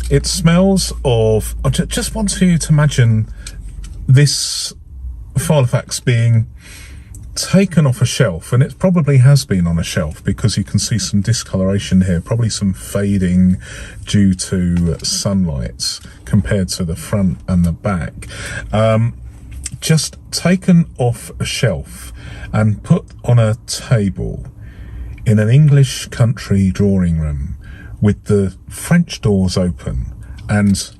It smells of, I just want you to imagine this filofax being taken off a shelf, and it probably has been on a shelf because you can see some discoloration here, probably some fading due to sunlight compared to the front and the back. Just taken off a shelf and put on a table in an English country drawing room with the French doors open, and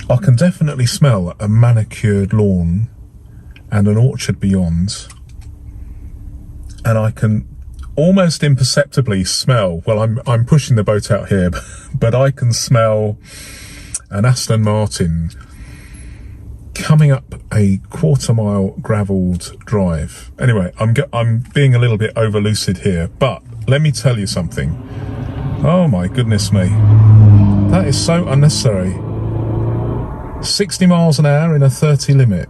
I can definitely smell a manicured lawn and an orchard beyond, and I can almost imperceptibly smell, well, I'm pushing the boat out here, but I can smell an Aston Martin coming up a quarter-mile gravelled drive. Anyway, I'm being a little bit over-lucid here, but let me tell you something. Oh my goodness me. That is so unnecessary. 60 miles an hour in a 30 limit.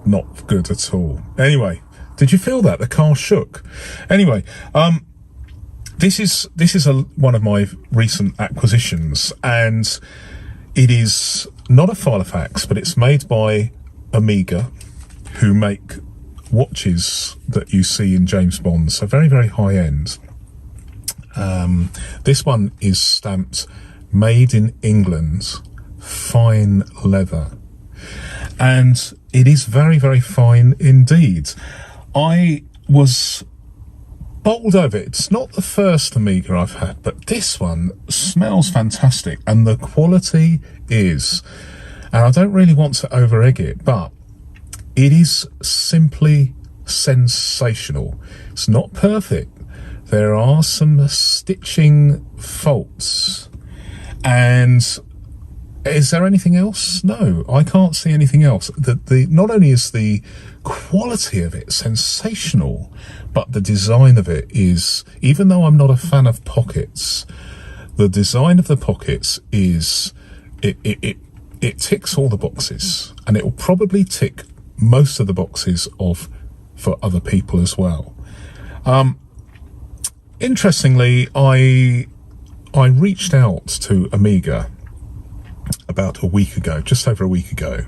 Not good at all. Anyway, did you feel that? The car shook. Anyway, this is one of my recent acquisitions, and it is not a filofax, but it's made by Omega, who make watches that you see in James Bond, so very, very high end. This one is stamped made in England, fine leather, and it is very, very fine indeed. I was bowled over it. It's not the first Omega I've had, but this one smells fantastic, and the quality is, and I don't really want to over egg it, but it is simply sensational. It's not perfect. There are some stitching faults, and is there anything else? No, I can't see anything else. Not only is the quality of it sensational, but the design of it is, even though I'm not a fan of pockets, the design of the pockets is, it ticks all the boxes, and it will probably tick most of the boxes for other people as well. Interestingly, I reached out to Omega about a week ago, just over a week ago,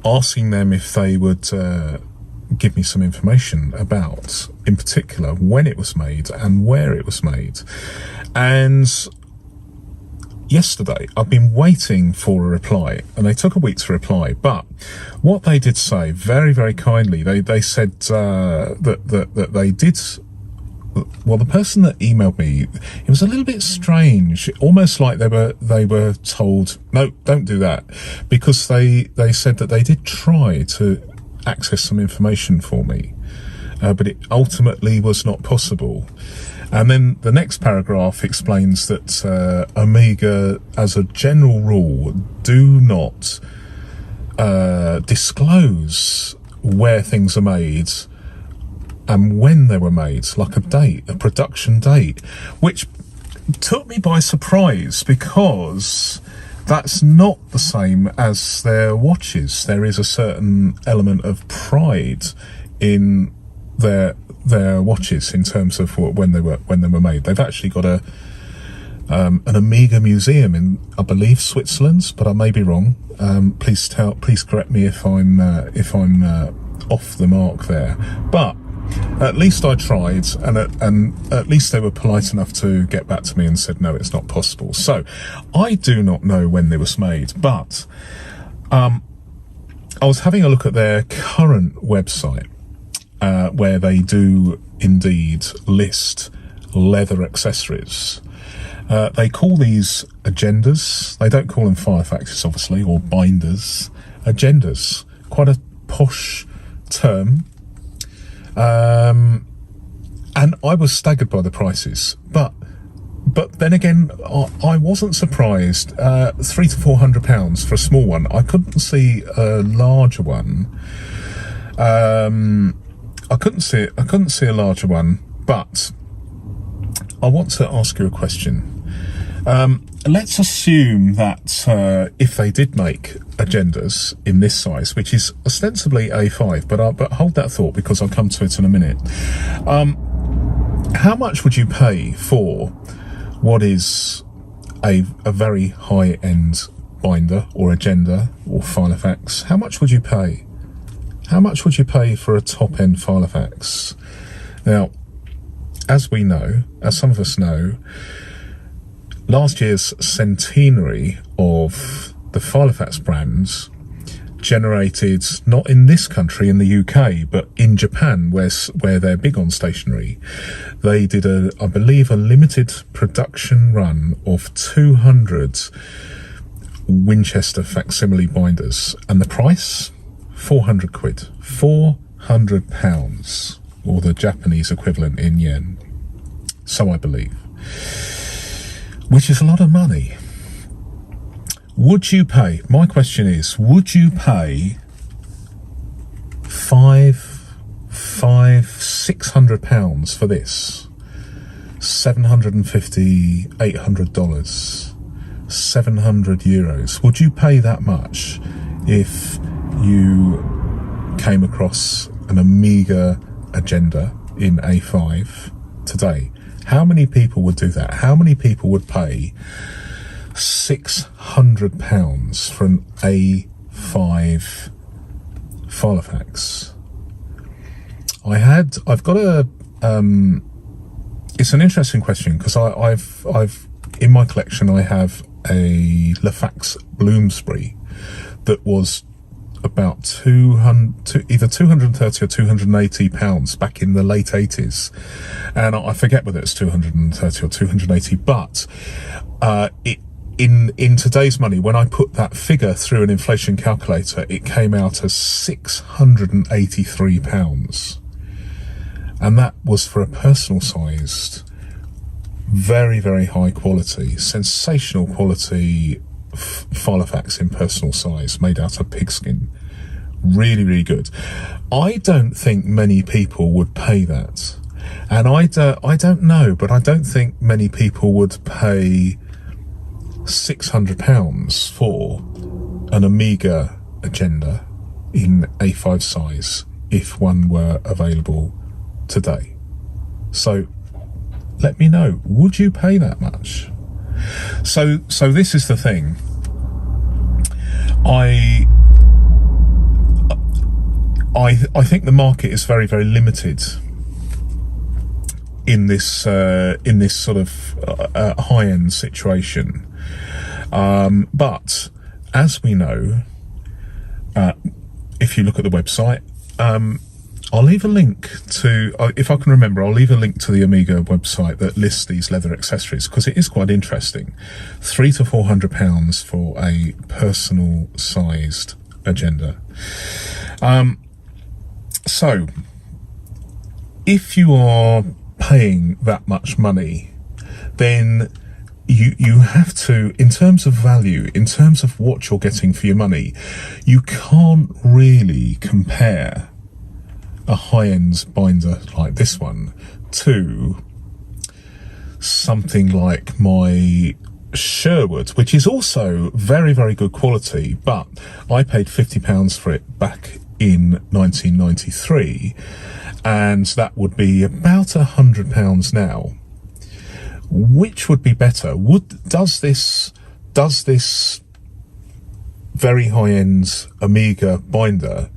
asking them if they would give me some information about, in particular, when it was made and where it was made. And yesterday, I've been waiting for a reply, and they took a week to reply. But what they did say, very, very kindly, they said that they did. Well, the person that emailed me, it was a little bit strange, almost like they were told, no, don't do that, because they said that they did try to access some information for me, but it ultimately was not possible. And then the next paragraph explains that Omega, as a general rule, do not disclose where things are made and when they were made, like a production date, which took me by surprise, because that's not the same as their watches. There is a certain element of pride in their watches in terms of when they were made. They've actually got an Omega museum in, I believe, Switzerland, but I may be wrong. Please correct me if I'm off the mark there. But at least I tried, and at least they were polite enough to get back to me and said, no, it's not possible. So I do not know when they was made, but I was having a look at their current website, where they do indeed list leather accessories. They call these agendas. They don't call them filofaxes, obviously, or binders. Agendas, quite a posh term. And I was staggered by the prices, but then again, I wasn't surprised. £300 to £400 for a small one. I couldn't see a larger one. I couldn't see a larger one, but I want to ask you a question. Let's assume that if they did make agendas in this size, which is ostensibly A5, but hold that thought, because I'll come to it in a minute. How much would you pay for what is a very high-end binder or agenda or filofax, how much would you pay? How much would you pay for a top-end filofax? Now, as we know, as some of us know, last year's centenary of the filofax brands generated, not in this country, in the UK, but in Japan, where they're big on stationery. They did I believe a limited production run of 200 Winchester facsimile binders, and the price, 400 quid, 400 pounds, or the Japanese equivalent in yen, so I believe, which is a lot of money. Would you pay, my question is, would you pay £600 for this? $750, $800, €700. Would you pay that much if you came across an Amiga agenda in A5 today? How many people would do that? How many people would pay £600 for an A5 filofax? I've got a, it's an interesting question, because I've in my collection I have a Lefax Bloomsbury that was about either 230 or 280 pounds back in the late 80s, and I forget whether it's 230 or 280, but in today's money, when I put that figure through an inflation calculator, it came out as £683, and that was for a personal sized, very, very high quality, sensational quality filofax in personal size, made out of pigskin. Really, really good. I don't think many people would pay that, and I don't know, but I don't think many people would pay £600 for an Amiga agenda in A5 size if one were available today. So let me know, would you pay that much? So this is the thing. I think the market is very, very limited in this sort of high-end situation. But as we know, if you look at the website, I'll leave a link to, if I can remember, I'll leave a link to the Amiga website that lists these leather accessories, because it is quite interesting. £300 to £400 for a personal sized agenda. So if you are paying that much money, then you have to, in terms of value, in terms of what you're getting for your money, you can't really compare a high-end binder like this one to something like my Sherwood, which is also very, very good quality, but I paid £50 for it back in 1993, and that would be about £100 now. Which would be better? Does this very high-end Amiga binder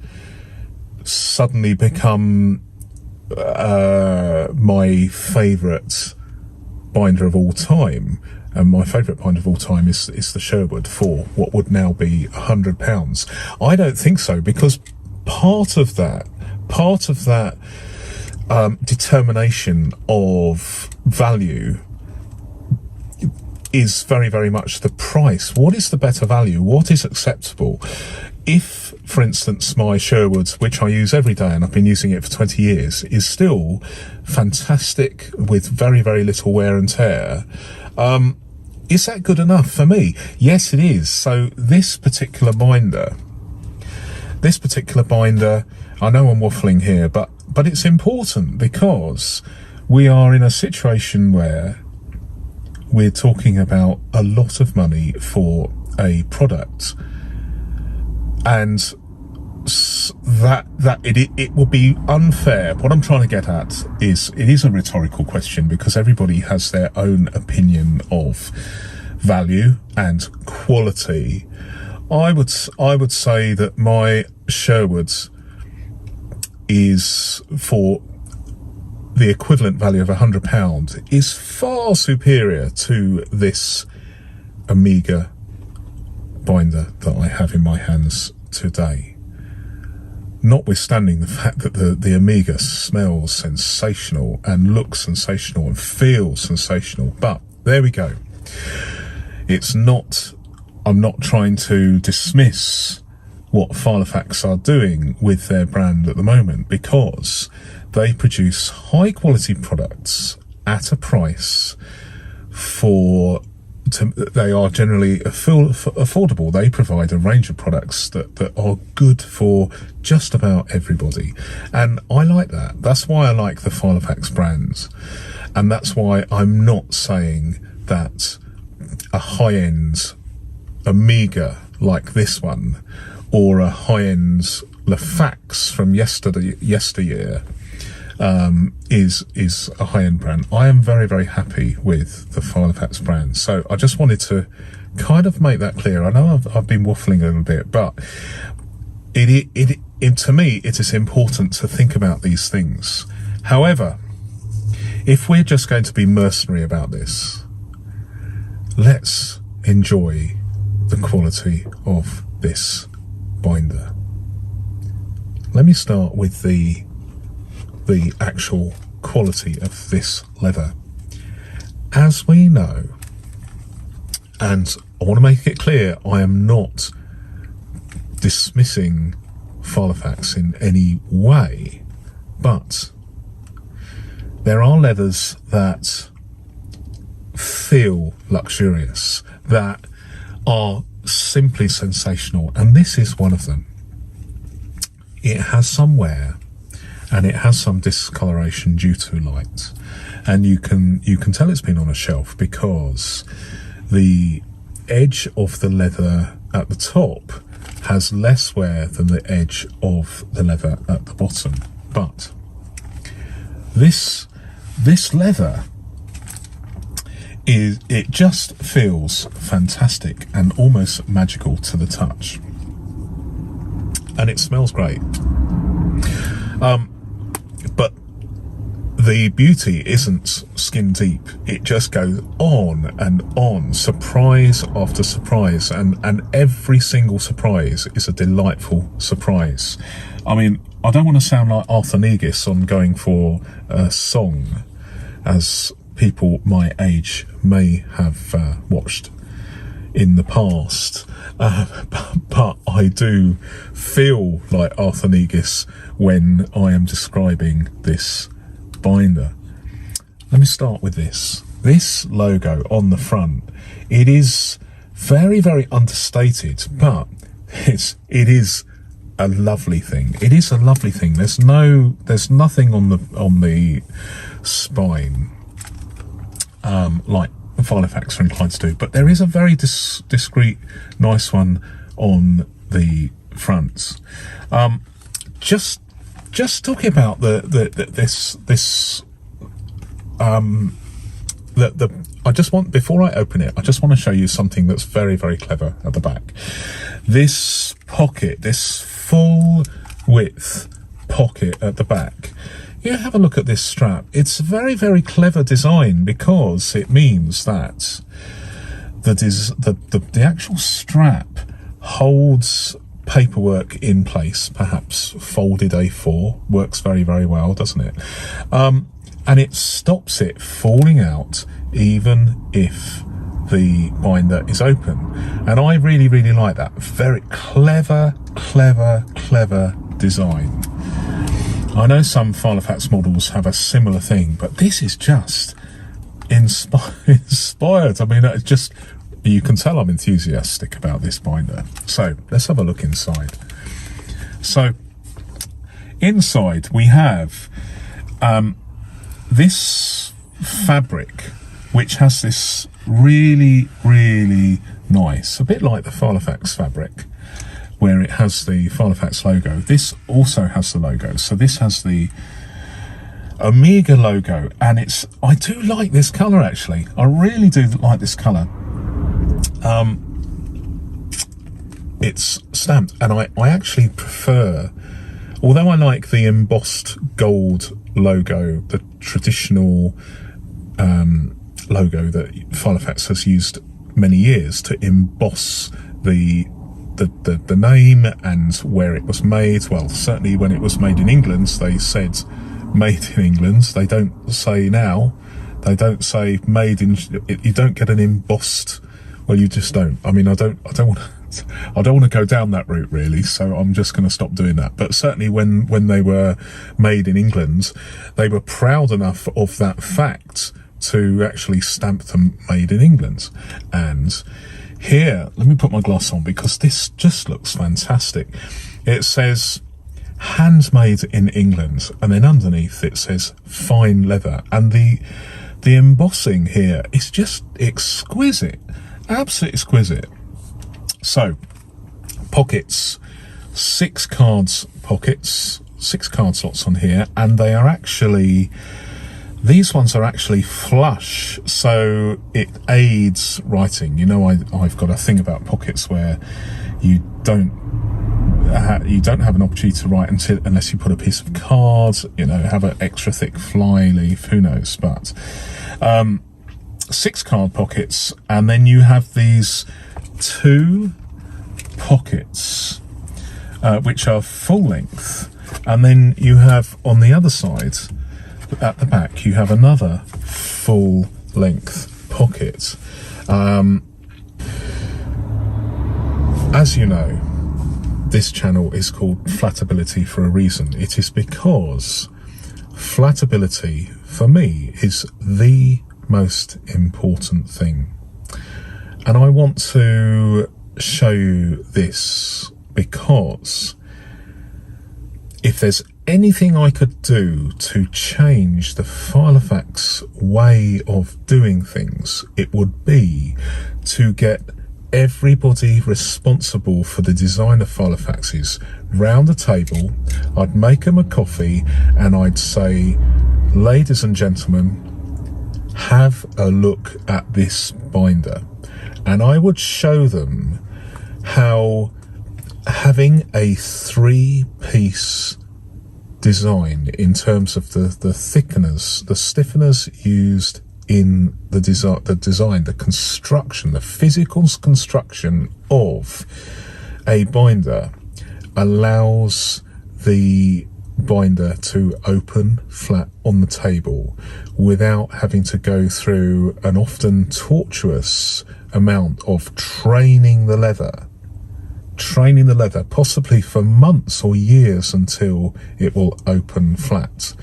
suddenly become my favourite binder of all time? And my favourite binder of all time is the Sherwood for what would now be £100. I don't think so, because part of that determination of value is very, very much the price. What is the better value? What is acceptable? If, for instance, my Sherwood, which I use every day and I've been using it for 20 years, is still fantastic with very, very little wear and tear, is that good enough for me? Yes, it is. So this particular binder, I know I'm waffling here, but it's important, because we are in a situation where we're talking about a lot of money for a product, and it will be unfair. What I'm trying to get at is, it is a rhetorical question, because everybody has their own opinion of value and quality, I would say that my Sherwood's is, for the equivalent value of £100, is far superior to this Amiga binder that I have in my hands today. Notwithstanding the fact that the Amiga smells sensational and looks sensational and feels sensational, but there we go. I'm not trying to dismiss what filofax are doing with their brand at the moment, because they produce high quality products at a price they are generally affordable. They provide a range of products that are good for just about everybody. And I like that. That's why I like the filofax brands. And that's why I'm not saying that a high-end Amiga like this one, or a high-end filo-fax from yesteryear, is a high-end brand. I am very, very happy with the filofax brand. So I just wanted to kind of make that clear. I know I've been waffling a little bit, but to me, it is important to think about these things. However, if we're just going to be mercenary about this, let's enjoy the quality of this binder. Let me start with the actual quality of this leather. As we know, and I want to make it clear, I am not dismissing filofax in any way, but there are leathers that feel luxurious, that are simply sensational, and this is one of them. It has some wear, and it has some discoloration due to light, and you can tell it's been on a shelf because the edge of the leather at the top has less wear than the edge of the leather at the bottom. But this leather it just feels fantastic and almost magical to the touch, and it smells great. But the beauty isn't skin deep. It just goes on and on, surprise after surprise, and every single surprise is a delightful surprise. I mean, I don't want to sound like Arthur Negus on Going for a Song, as people my age may have watched in the past, but I do feel like Arthur Negus when I am describing this binder. Let me start with this logo on the front. It is very, very understated, but it is a lovely thing. It is a lovely thing. There's nothing on the spine like filofax are inclined to do, but there is a very discreet, nice one on the fronts. Just talking about I just want, before I open it, I just want to show you something that's very, very clever at the back. This pocket, this full width pocket at the back. You have a look at this strap. It's a very, very clever design, because it means that the actual strap holds paperwork in place, perhaps folded A4, works very, very well, doesn't it? And it stops it falling out even if the binder is open. And I really, really like that. Very clever design. I know some filofax models have a similar thing, but this is just inspired. I mean, it's just, you can tell I'm enthusiastic about this binder. So let's have a look inside. So inside we have this fabric, which has this really, really nice, a bit like the filofax fabric, where it has the filofax logo. This also has the logo. So this has the Amiga logo, and I do like this color, actually. I really do like this color. It's stamped, and I actually prefer, although I like the embossed gold logo, the traditional logo that Filofax has used many years to emboss the name and where it was made. Well, certainly when it was made in England, they said made in England. They don't say now. They don't say made in. You don't get an embossed. Well, you just don't. I mean, I don't want to go down that route really. So I'm just going to stop doing that. But certainly when they were made in England, they were proud enough of that fact to actually stamp them made in England. And here, let me put my glass on because this just looks fantastic. It says handmade in England, and then underneath it says fine leather, and the embossing here is just exquisite, absolutely exquisite. So pockets, 6 cards pockets, 6 card slots on here, and they are actually, these ones are actually flush, so it aids writing. You know, I've got a thing about pockets where you don't have an opportunity to write unless you put a piece of card, you know, have an extra thick fly leaf, who knows. But 6 card pockets, and then you have these 2 pockets which are full length, and then you have on the other side at the back you have another full length pocket. As you know, this channel is called Flatability for a reason. It is because flatability for me is the most important thing, and I want to show you this because if there's anything I could do to change the Filofax way of doing things, it would be to get everybody responsible for the design of Filofaxes round the table. I'd make them a coffee and I'd say, ladies and gentlemen, have a look at this binder, and I would show them how having a 3-piece design in terms of the thickeners, the stiffeners used in the design, the construction, the physical construction of a binder allows the binder to open flat on the table without having to go through an often tortuous amount of training the leather, possibly for months or years until it will open flat.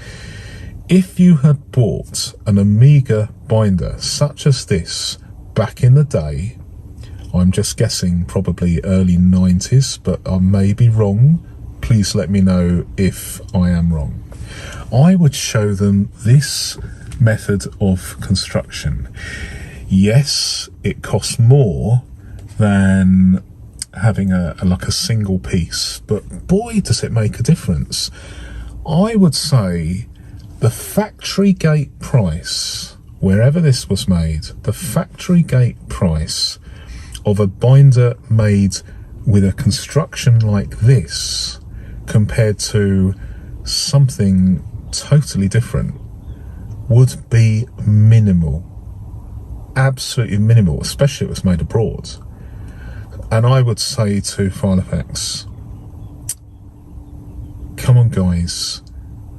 If you had bought an Omega binder such as this back in the day, I'm just guessing probably early 90s, but I may be wrong. Please let me know if I am wrong. I would show them this method of construction. Yes, it costs more than having a single piece, but boy does it make a difference. I would say the factory gate price, wherever this was made, the factory gate price of a binder made with a construction like this compared to something totally different would be minimal, absolutely minimal, especially if it was made abroad. And I would say to Filofax, come on guys,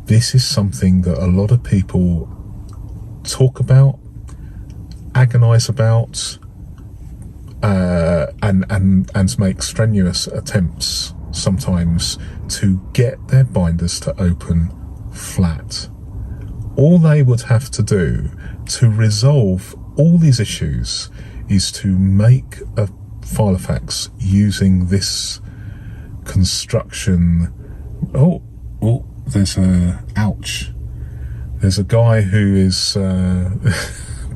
this is something that a lot of people talk about, agonize about, and make strenuous attempts sometimes to get their binders to open flat. All they would have to do to resolve all these issues is to make a Filofax using this construction. Oh, there's a guy who is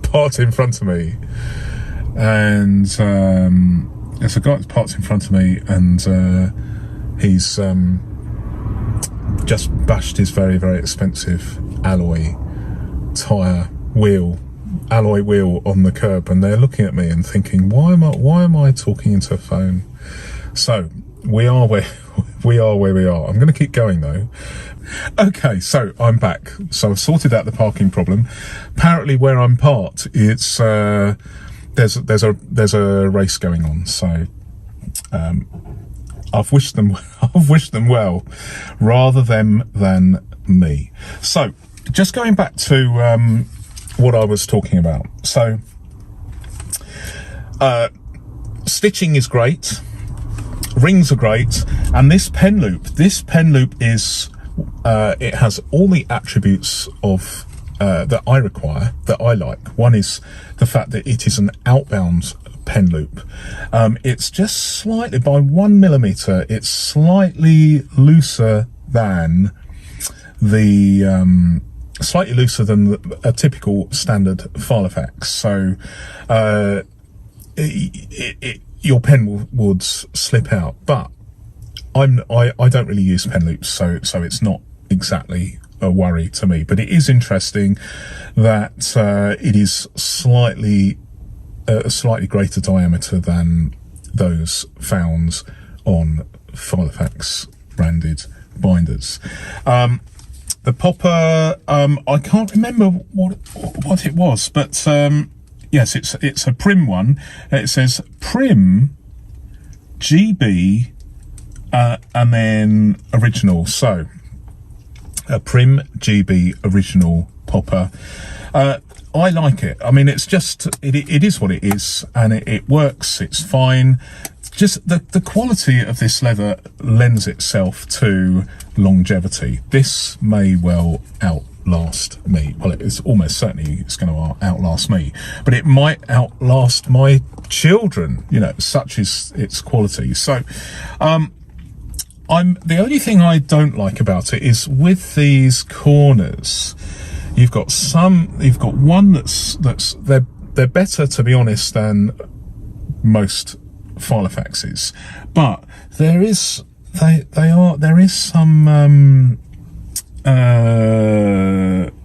parked in front of me, and there's a guy that's parked in front of me, and he's just bashed his very, very expensive alloy tyre wheel alloy wheel on the curb, and they're looking at me and thinking, why am I talking into a phone? So we are where we are. I'm going to keep going though. Okay, so I'm back. So I've sorted out the parking problem. Apparently, where I'm parked, it's there's a race going on. So I've wished them well, rather them than me. So just going back to what I was talking about. So stitching is great. Rings are great, and this pen loop is it has all the attributes of that I require, that I like. One is the fact that it is an outbound pen loop. It's just slightly, by 1 millimeter, it's slightly looser than a typical standard filofax. So your pen would slip out, but I don't really use pen loops, so it's not exactly a worry to me. But it is interesting that it is a slightly greater diameter than those found on filofax branded binders. The popper, I can't remember what it was, but yes, it's a Prim one. It says Prim GB and then original. So a Prim GB original popper. I like it. I mean, it's just it is what it is, and it works. It's fine. Just the quality of this leather lends itself to longevity. This may well outlast me. Well, it's almost certainly it's going to outlast me, but it might outlast my children. You know, such is its quality. So, the only thing I don't like about it is with these corners. You've got one that's they're better, to be honest, than most filofaxes, but there is some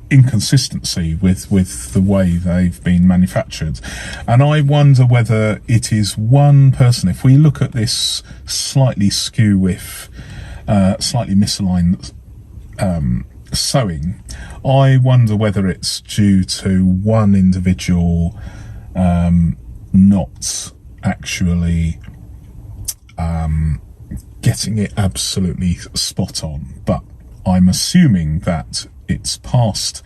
inconsistency with the way they've been manufactured, and I wonder whether it is one person. If we look at this slightly skew with slightly misaligned sewing, I wonder whether it's due to one individual not actually getting it absolutely spot on. But I'm assuming that it's passed.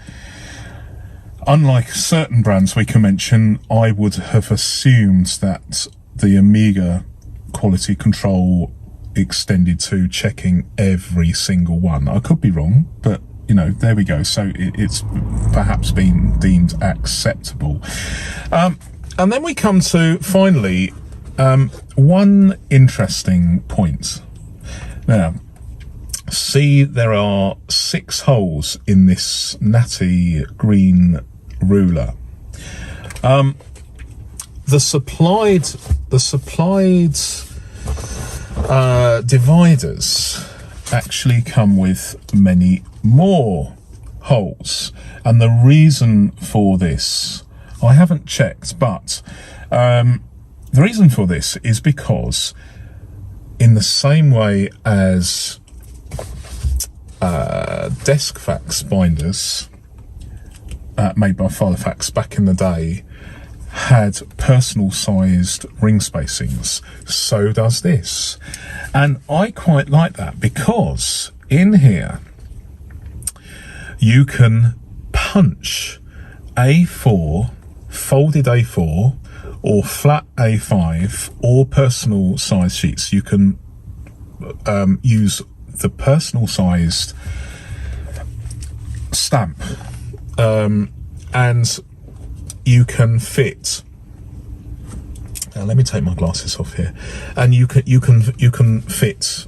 Unlike certain brands we can mention, I would have assumed that the Omega quality control extended to checking every single one. I could be wrong, but you know, there we go. So it's perhaps been deemed acceptable. And then we come to, finally, one interesting point. Now, see, there are 6 holes in this natty green ruler. The supplied dividers actually come with many more holes, and the reason for this, I haven't checked, but the reason for this is because in the same way as desk fax binders made by filofax back in the day had personal sized ring spacings, so does this. And I quite like that, because in here you can punch A4, folded A4, or flat A5, or personal size sheets. You can use the personal sized stamp, and you can fit. Let me take my glasses off here, and you can fit.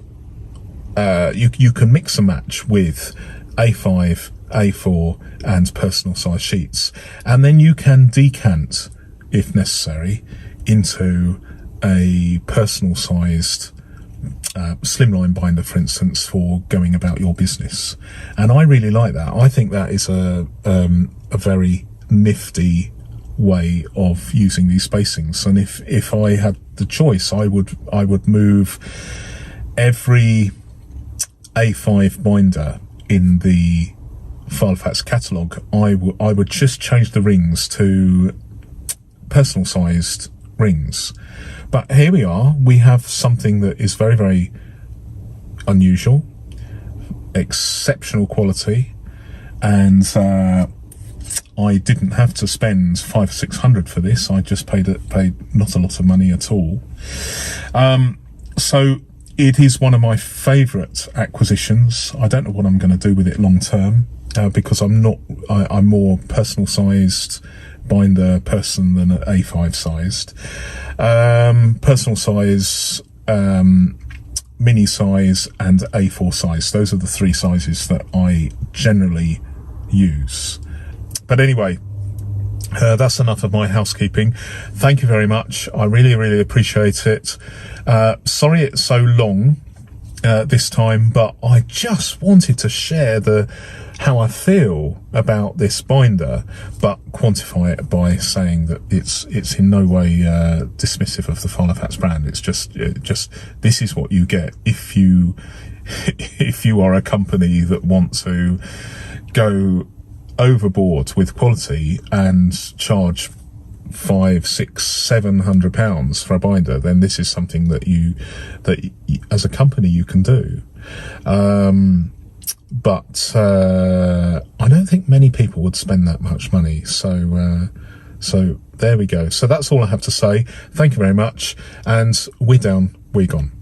You can mix and match with A5, A4, and personal size sheets, and then you can decant, if necessary, into a personal sized slimline binder, for instance, for going about your business. And I really like that. I think that is a very nifty way of using these spacings. And if I had the choice, I would move every A5 binder in the filofax catalogue. I would just change the rings to personal sized rings. But here we are, we have something that is very, very unusual, exceptional quality, and I didn't have to spend $500 or $600 for this. I just paid not a lot of money at all. So it is one of my favourite acquisitions. I don't know what I'm going to do with it long term, because I'm more personal sized binder person than A5 sized. Personal size, mini size and A4 size. Those are the three sizes that I generally use. But anyway, that's enough of my housekeeping. Thank you very much. I really, really appreciate it. Sorry it's so long this time, but I just wanted to share how I feel about this binder, but quantify it by saying that it's in no way dismissive of the filofax brand. It's just this is what you get if you are a company that want to go overboard with quality and charge £500, £600, £700 for a binder. Then this is something that you as a company you can do. But I don't think many people would spend that much money. So there we go. So that's all I have to say. Thank you very much. And we're down, we're gone.